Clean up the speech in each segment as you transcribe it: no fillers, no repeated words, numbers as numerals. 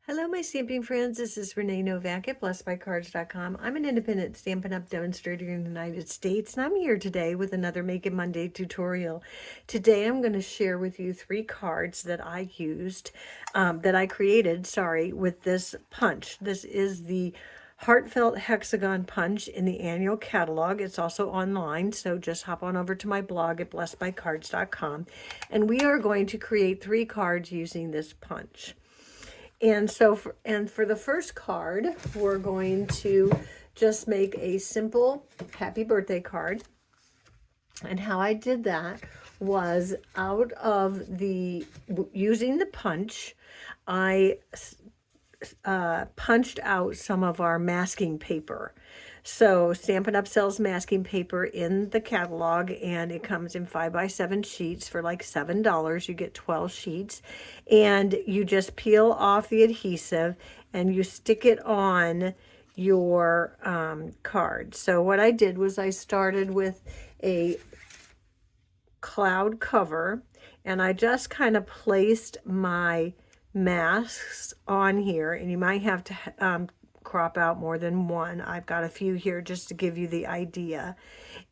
Hello, my stamping friends. This is Renee Novak at blessedbycards.com. I'm an independent Stampin' Up! Demonstrator in the United States, and I'm here today with another Make It Monday tutorial. Today, I'm going to share with you 3 cards that I used, that I created, with this punch. This is the Heartfelt Hexagon punch in the annual catalog. It's also online, so just hop on over to my blog at blessedbycards.com, and we are going to create 3 cards using this punch. And so, for the first card, we're going to just make a simple happy birthday card. And how I did that was out of using the punch, I punched out some of our masking paper. So Stampin' Up! Sells masking paper in the catalog, and it comes in 5x7 sheets for like $7. You get 12 sheets, and you just peel off the adhesive and you stick it on your card. So what I did was I started with a cloud cover, and I just kind of placed my masks on here, and you might have to crop out more than one. I've got a few here just to give you the idea.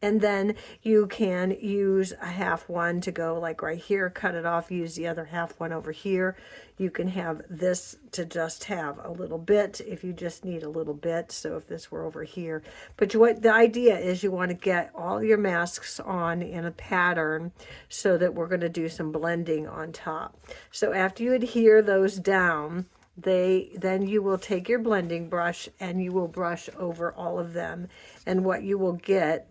And then you can use a half one to go like right here, cut it off, use the other half one over here. You can have this to just have a little bit if you just need a little bit. So if this were over here, but what the idea is, you want to get all your masks on in a pattern so that we're going to do some blending on top. So after you adhere those down, then you will take your blending brush and you will brush over all of them, and what you will get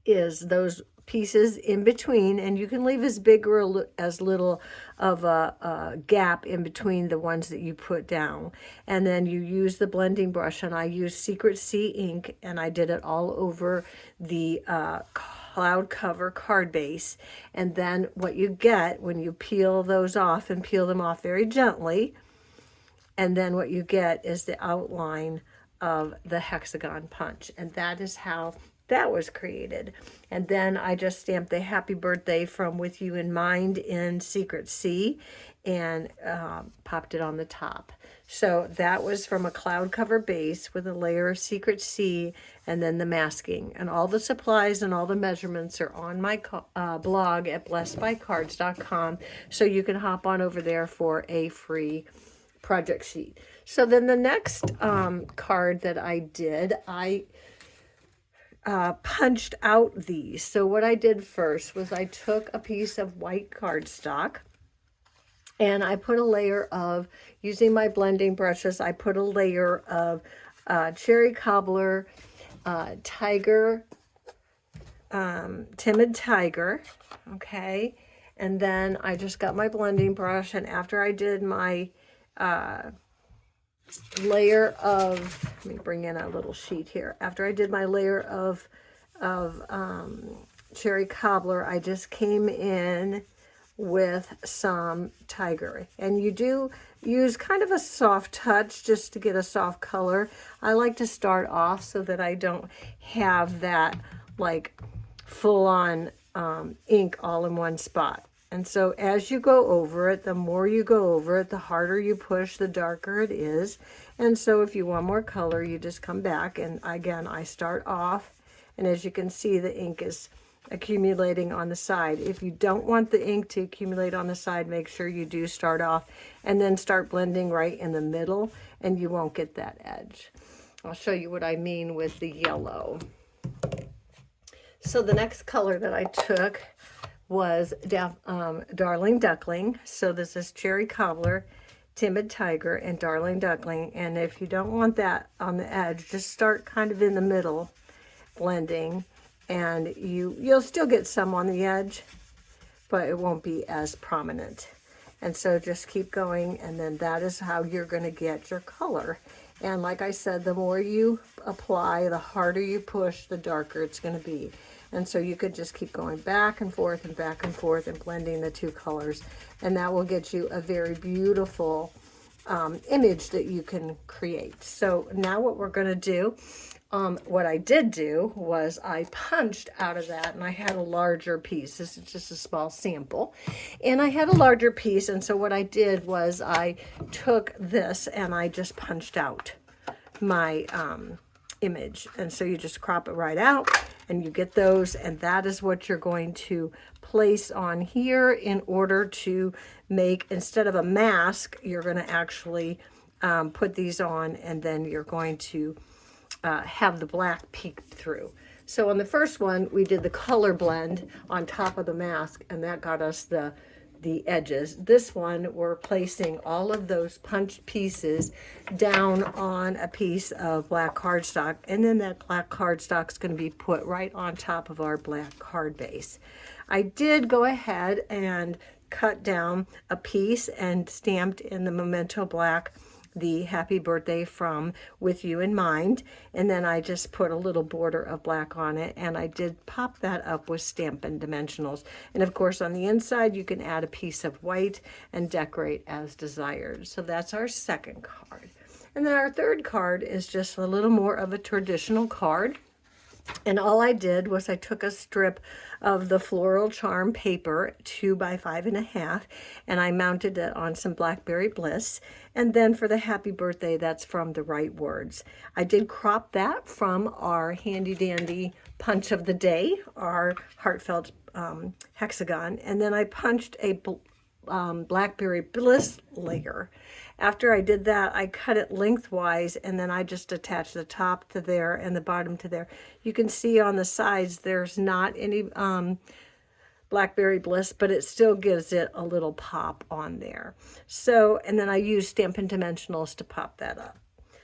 is those pieces in between, and you can leave as big or as little of a gap in between the ones that you put down. And then you use the blending brush, and I used Secret Sea ink, and I did it all over the cloud cover card base. And then what you get when you peel those off, and peel them off very gently, and then what you get is the outline of the hexagon punch. And that is how that was created. And then I just stamped the happy birthday from With You in Mind in Secret Sea, and popped it on the top. So that was from a cloud cover base with a layer of Secret Sea, and then the masking. And all the supplies and all the measurements are on my blog at blessedbycards.com, so you can hop on over there for a free project sheet. So then the next card that I did, I punched out these. So what I did first was I took a piece of white cardstock, and I put a layer of, using my blending brushes, I put a layer of cherry cobbler, tiger, timid tiger, okay? And then I just got my blending brush, and after I did my layer of, let me bring in a little sheet here. After I did my layer of cherry cobbler, I just came in with some tiger. And you do use kind of a soft touch just to get a soft color. I like to start off so that I don't have that like full-on ink all in one spot. And so as you go over it, the more you go over it, the harder you push, the darker it is. And so if you want more color, you just come back, and again, I start off, and as you can see, the ink is accumulating on the side. If you don't want the ink to accumulate on the side, make sure you do start off and then start blending right in the middle, and you won't get that edge. I'll show you what I mean with the yellow. So the next color that I took was Darling Duckling. So this is Cherry Cobbler, Timid Tiger, and Darling Duckling. And if you don't want that on the edge, just start kind of in the middle blending, and you'll still get some on the edge, but it won't be as prominent. And so just keep going, and then that is how you're going to get your color. And like I said, the more you apply, the harder you push, the darker it's going to be. And so you could just keep going back and forth and back and forth and blending the two colors, and that will get you a very beautiful image that you can create. So now what we're going to do What I did do was I punched out of that, and I had a larger piece. This is just a small sample. And I had a larger piece, and so what I did was I took this and I just punched out my image. And so you just crop it right out and you get those, and that is what you're going to place on here in order to make, instead of a mask, you're going to actually put these on, and then you're going to have the black peek through. So on the first one, we did the color blend on top of the mask, and that got us the edges. This one, we're placing all of those punched pieces down on a piece of black cardstock, and then that black cardstock is going to be put right on top of our black card base. I did go ahead and cut down a piece and stamped in the Memento Black the happy birthday from With You in Mind, and then I just put a little border of black on it, and I did pop that up with Stampin' Dimensionals. And of course on the inside you can add a piece of white and decorate as desired. So that's our second card. And then our third card is just a little more of a traditional card. And all I did was I took a strip of the Floral Charm paper, 2 by 5.5, and I mounted it on some Blackberry Bliss. And then for the happy birthday, that's from The Right Words. I did crop that from our handy dandy punch of the day, our Heartfelt Hexagon. And then I punched a Blackberry Bliss layer. After I did that, I cut it lengthwise, and then I just attached the top to there and the bottom to there. You can see on the sides there's not any Blackberry Bliss, but it still gives it a little pop on there. So, and then I used Stampin' Dimensionals to pop that up.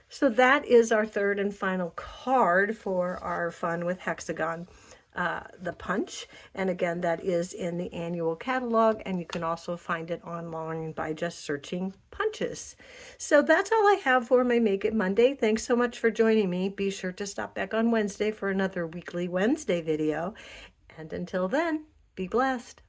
So that is our third and final card for our fun with Hexagon, the punch. And again, that is in the annual catalog, and you can also find it online by just searching punches. So that's all I have for my Make It Monday. Thanks so much for joining me. Be sure to stop back on Wednesday for another weekly Wednesday video. And until then, be blessed.